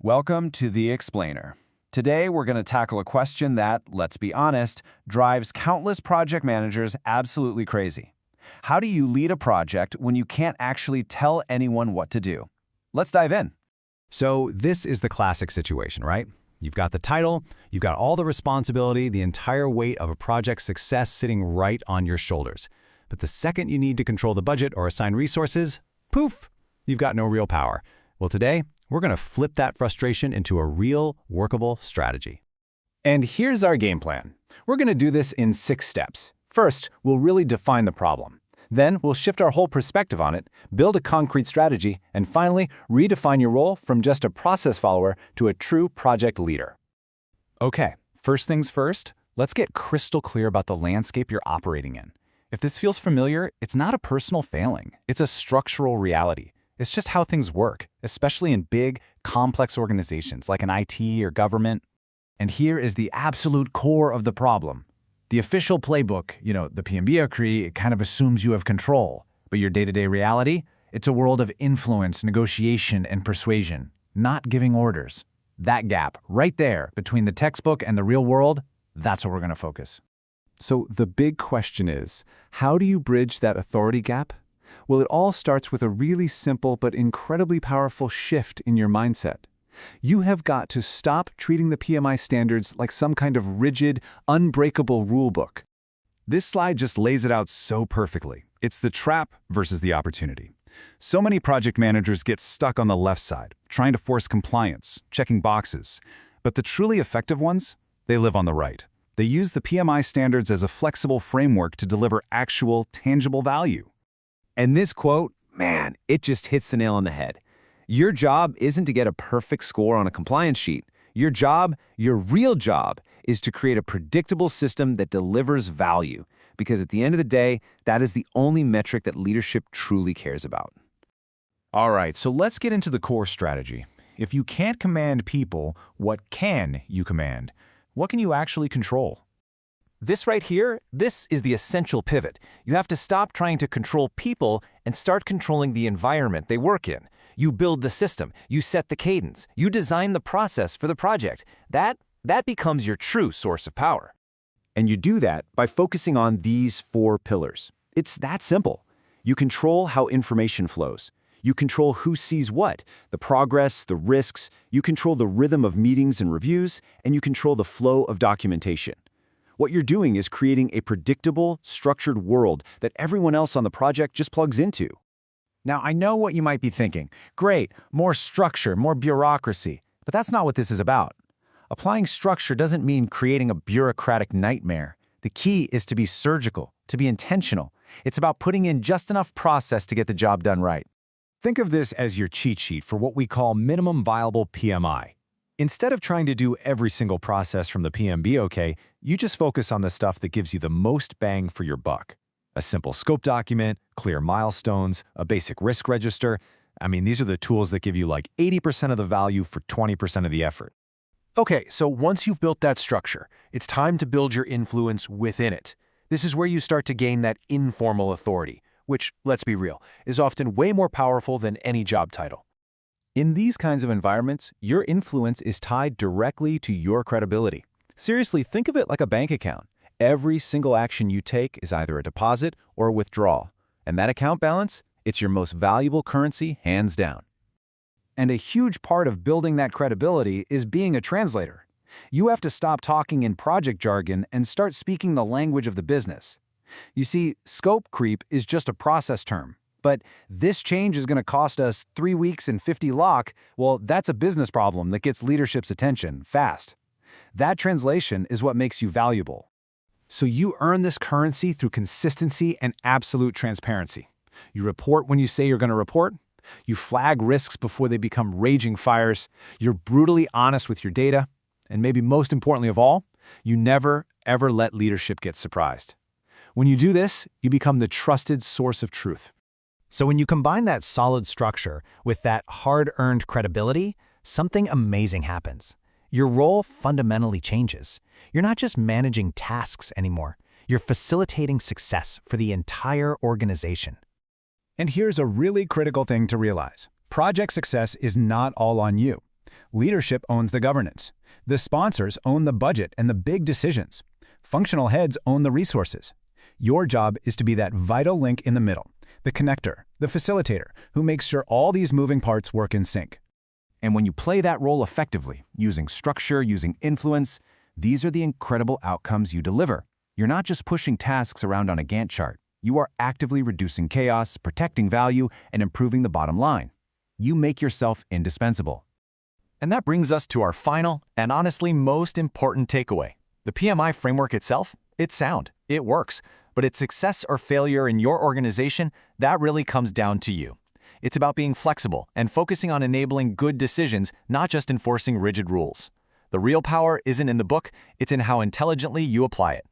Welcome to The Explainer. Today, we're going to tackle a question that, let's be honest, drives countless project managers absolutely crazy. How do you lead a project when you can't actually tell anyone what to do? Let's dive in. So this is the classic situation, right? You've got the title, you've got all the responsibility, the entire weight of a project's success sitting right on your shoulders. But the second you need to control the budget or assign resources, poof, you've got no real power. Well, today, we're going to flip that frustration into a real, workable strategy. And here's our game plan. We're going to do this in 6 steps. First, we'll really define the problem. Then, we'll shift our whole perspective on it, build a concrete strategy, and finally, redefine your role from just a process follower to a true project leader. Okay, first things first, let's get crystal clear about the landscape you're operating in. If this feels familiar, it's not a personal failing. It's a structural reality. It's just how things work, especially in big, complex organizations like an IT or government. And here is the absolute core of the problem. The official playbook, the PMI, it kind of assumes you have control. But your day-to-day reality, it's a world of influence, negotiation, and persuasion, not giving orders. That gap, right there, between the textbook and the real world, that's where we're going to focus. So the big question is, how do you bridge that authority gap? Well, it all starts with a really simple but incredibly powerful shift in your mindset. You have got to stop treating the PMI standards like some kind of rigid, unbreakable rulebook. This slide just lays it out so perfectly. It's the trap versus the opportunity. So many project managers get stuck on the left side, trying to force compliance, checking boxes. But the truly effective ones, they live on the right. They use the PMI standards as a flexible framework to deliver actual, tangible value. And this quote, man, it just hits the nail on the head. Your job isn't to get a perfect score on a compliance sheet. Your job, your real job, is to create a predictable system that delivers value. Because at the end of the day, that is the only metric that leadership truly cares about. All right, so let's get into the core strategy. If you can't command people, what can you command? What can you actually control? This right here, this is the essential pivot. You have to stop trying to control people and start controlling the environment they work in. You build the system, you set the cadence, you design the process for the project. That becomes your true source of power. And you do that by focusing on these 4 pillars. It's that simple. You control how information flows. You control who sees what, the progress, the risks. You control the rhythm of meetings and reviews, and you control the flow of documentation. What you're doing is creating a predictable, structured world that everyone else on the project just plugs into. Now, I know what you might be thinking. Great, more structure, more bureaucracy. But that's not what this is about. Applying structure doesn't mean creating a bureaucratic nightmare. The key is to be surgical, to be intentional. It's about putting in just enough process to get the job done right. Think of this as your cheat sheet for what we call minimum viable PMI. Instead of trying to do every single process from the PMBOK, you just focus on the stuff that gives you the most bang for your buck. A simple scope document, clear milestones, a basic risk register. These are the tools that give you like 80% of the value for 20% of the effort. Okay, so once you've built that structure, it's time to build your influence within it. This is where you start to gain that informal authority, which, let's be real, is often way more powerful than any job title. In these kinds of environments, your influence is tied directly to your credibility. Seriously, think of it like a bank account. Every single action you take is either a deposit or a withdrawal. And that account balance, it's your most valuable currency, hands down. And a huge part of building that credibility is being a translator. You have to stop talking in project jargon and start speaking the language of the business. You see, scope creep is just a process term. But this change is going to cost us 3 weeks and 50 lock. Well, that's a business problem that gets leadership's attention fast. That translation is what makes you valuable. So you earn this currency through consistency and absolute transparency. You report when you say you're going to report. You flag risks before they become raging fires. You're brutally honest with your data. And maybe most importantly of all, you never, ever let leadership get surprised. When you do this, you become the trusted source of truth. So when you combine that solid structure with that hard-earned credibility, something amazing happens. Your role fundamentally changes. You're not just managing tasks anymore. You're facilitating success for the entire organization. And here's a really critical thing to realize. Project success is not all on you. Leadership owns the governance. The sponsors own the budget and the big decisions. Functional heads own the resources. Your job is to be that vital link in the middle, the connector, the facilitator, who makes sure all these moving parts work in sync. And when you play that role effectively, using structure, using influence, these are the incredible outcomes you deliver. You're not just pushing tasks around on a Gantt chart. You are actively reducing chaos, protecting value, and improving the bottom line. You make yourself indispensable. And that brings us to our final and honestly most important takeaway. The PMI framework itself, it's sound, it works, but its success or failure in your organization, that really comes down to you. It's about being flexible and focusing on enabling good decisions, not just enforcing rigid rules. The real power isn't in the book, it's in how intelligently you apply it.